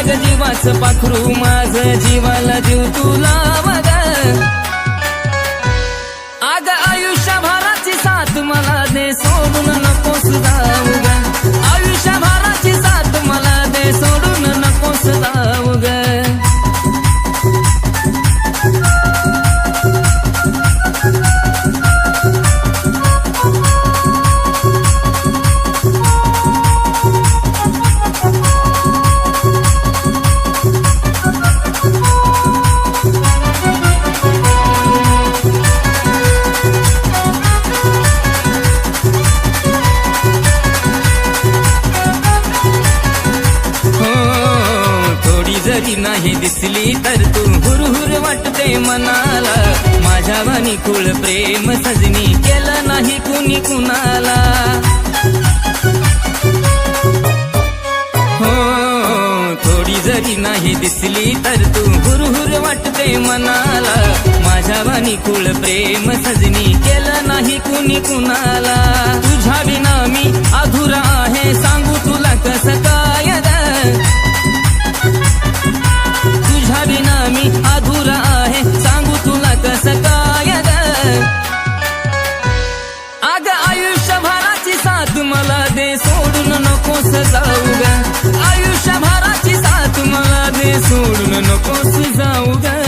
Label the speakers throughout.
Speaker 1: ग जीवाचं पाखरू माझं जीवाला जीव तुला बघ अग आयुष्यभराची साथ मला दे सोडून नकोस जाऊ ग आयुष्यभराची साथ मला दे सोडून नकोस जाऊ ग जरी नाही दिसली तर तू हुरहुर वाटते मनाला माझ्या वाणी कुळ प्रेम सजनी केलं नाही कुणी कुणाला हो थोडी जरी नाही दिसली तर तू हुरहुर वाटते मनाला माझ्या वाणी कुळ प्रेम सजनी केलं नाही कुणी कुणाला तुझ्या विना मी अधुरा आहे सांगू तुला कसं काय तुझ्या विना मी अधुरा आहे सांगू तुला कसं काय अग आयुष्यभराची साथ मला दे सोडून नकोस जाऊ ग आयुष्यभराची साथ मला दे सोडून नकोस जाऊ ग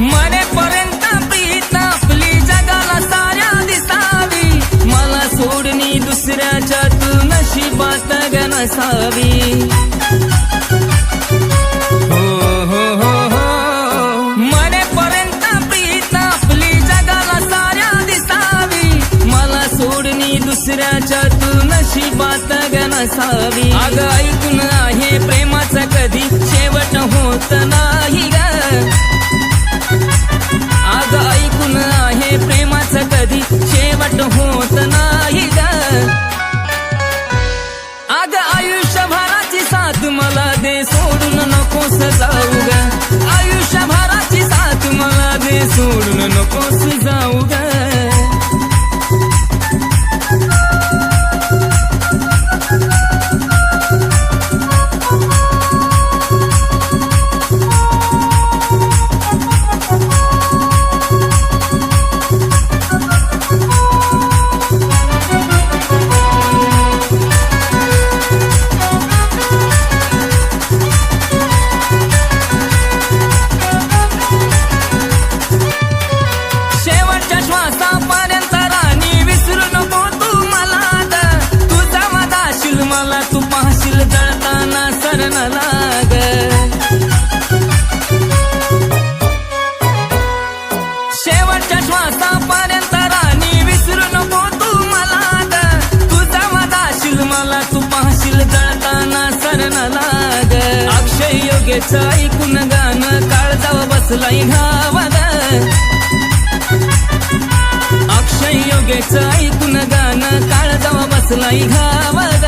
Speaker 1: मरेपर्यंत प्रीत आपली जगाला साऱ्या दिसावी मला सोडणी दुसऱ्याच्या तू नशिबात ग नसावी हो हो हो हो मरेपर्यंत प्रीत आपली जगाला साऱ्या दिसावी मला सोडणी दुसऱ्याच्या तू नशिबात ग नसावी अगं ऐकून आहे प्रेमाचं कधी शेवट होत नाही ग अग ऐकून आहे प्रेमाचं कधी शेवट होत नाही ग अग आयुष्यभराची साथ मला दे सोडून नकोस जाऊ ग आयुष्यभराची साथ मला दे सोडून नकोस जाऊ ग श्वासापर्यंत राणी विसरू नको तू मला तुझा मदाशील मला तू पाहशील जळताना सरण लाग शेवटच्या श्वासापर्यंत राणी विसरू नको तू मला तुझा मदाशील मला तू पाहशील जळताना सरण लाग अक्षय योगेचं ऐकून गाणं काळजाव बसलाय घावाग अक्षय योगेचं ऐकून गाणं काळजावा बसलाय घावाग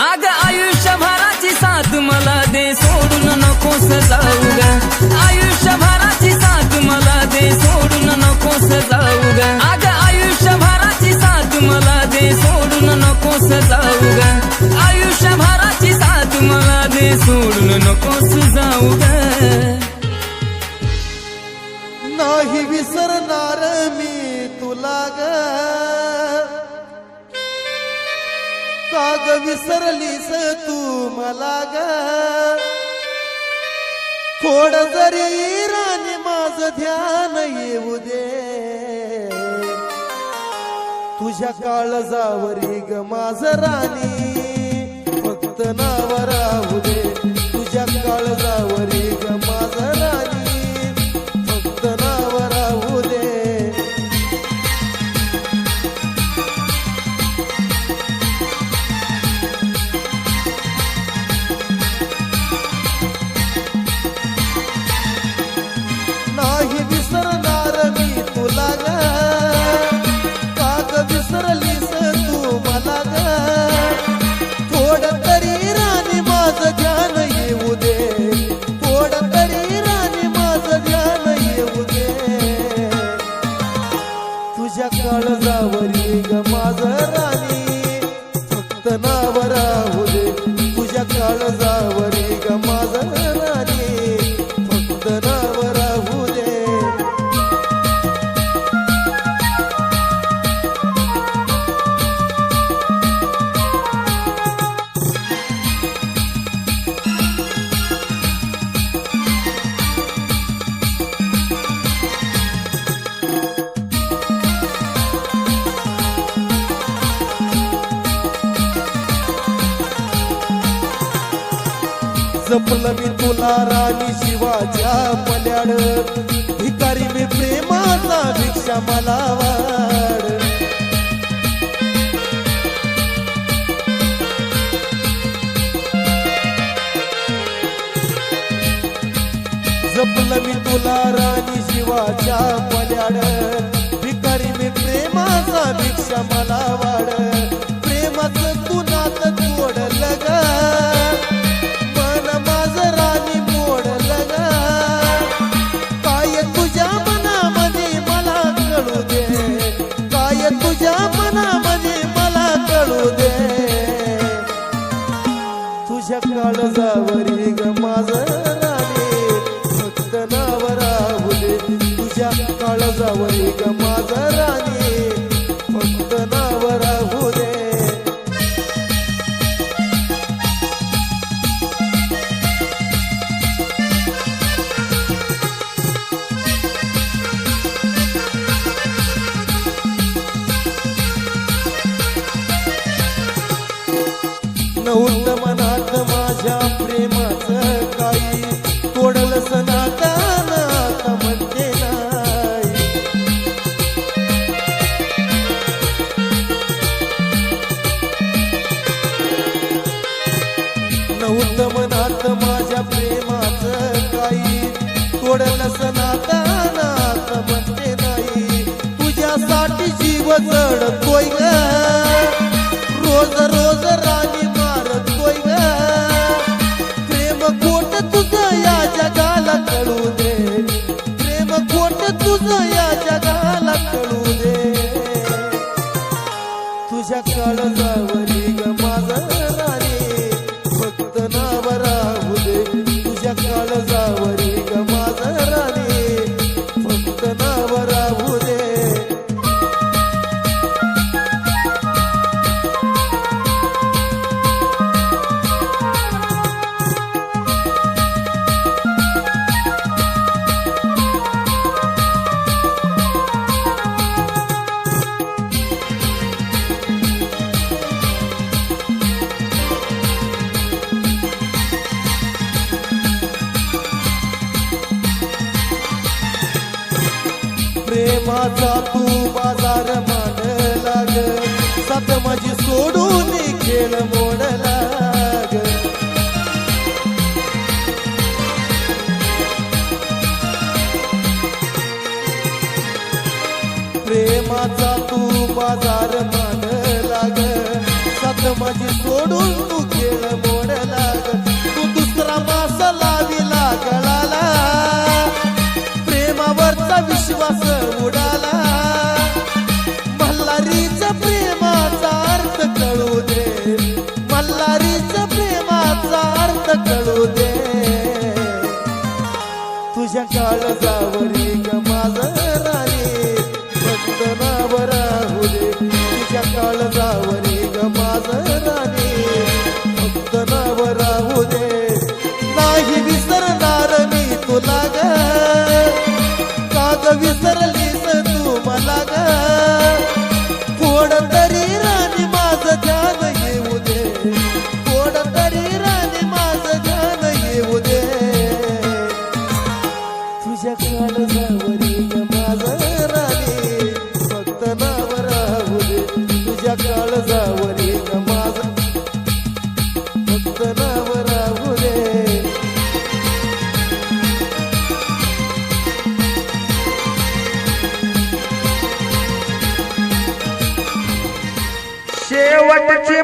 Speaker 1: अग आयुष्यभराची साथ मला दे सोडून नकोस जाऊ ग आयुष्यभराची साथ मला दे सोडून नकोस जाऊ ग अग आयुष्यभराची साथ मला दे सोडून नकोस जाऊ ग आयुष्यभराची साथ मला दे सोडून नकोस जाऊ ग
Speaker 2: नाही विसरणार मी तुला ग का ग विसरलीस तू मला ग थोड जरी राणी माझं ध्यान येऊ दे तुझ्या काळजावरी ग माझं राणी फक्त नाव राहू दे तुझ्या काळजावरी ग माझं राणी फक्त नाव राहू दे जपलं मी तुला राणी शिवाच्या पल्याड भिकारी मी प्रेमाचा भिक्षा मला वाढ जपलं मी तुला राणी शिवाच्या पल्याड भिकारी मी प्रेमाचा भिक्षा मला वाढ प्रेमाचं तू नात तोडलं ग मन माझं राणी मोडलं ग काय तुझ्या मनामध्ये मला कळू दे काय तुझ्या मनामध्ये मला कळू दे तुझ्या काळजावरी ग माझं काळजावरी ग माझा राणी फक्त नाव राहू दे नव्हतं मनात माझ्या प्रेमाचं काही तोडलं सनाता नाता म्हणते नव्हतं मनात माझ्या प्रेमाचं काही तोडलं सनाता नात म्हणते नाही तुझ्यासाठी जीव जडतोय ग रोज रोज राणी मारतोय ग प्रेम खोट तुझं या जगाला कळू दे प्रेम खोट तुझं या जगाला कळू दे तुझ्या काळजावरी ग माझं राणी फक्त नाव राहू दे तुझ्या काळजावरी ग माझं राणी फक्त नाव राहू दे प्रेमाचा तू बाजार मान लाग सात माझी सोडून खेळ मोड लाग प्रेमाचा तू बाजार मान लाग सात माझी सोडून तू खेळ मोड लाग तू दुसरा मास लावी लागला प्रेमावरचा विश्वास उडाला मल्हारीचा प्रेमाचा अर्थ कळू दे मल्हारीचा प्रेमाचा अर्थ कळू दे तुझ्या काळजावरी ग माझं राणी फक्त नाव राहू दे तुझ्या काळजावरी ग माझं राणी फक्त नाव राहू दे नाही विसरणार मी तुला ग विसरलीस तू मला ग थोड तरी राणी माझं ध्यान येऊ दे थोड तरी राणी माझं ध्यान येऊ दे तुझ्या काळजावरी ग माझं राणी फक्त नाव राहू दे तुझ्या काळजावरी ग माझं फक्त नाव राहू दे
Speaker 3: शेवटचे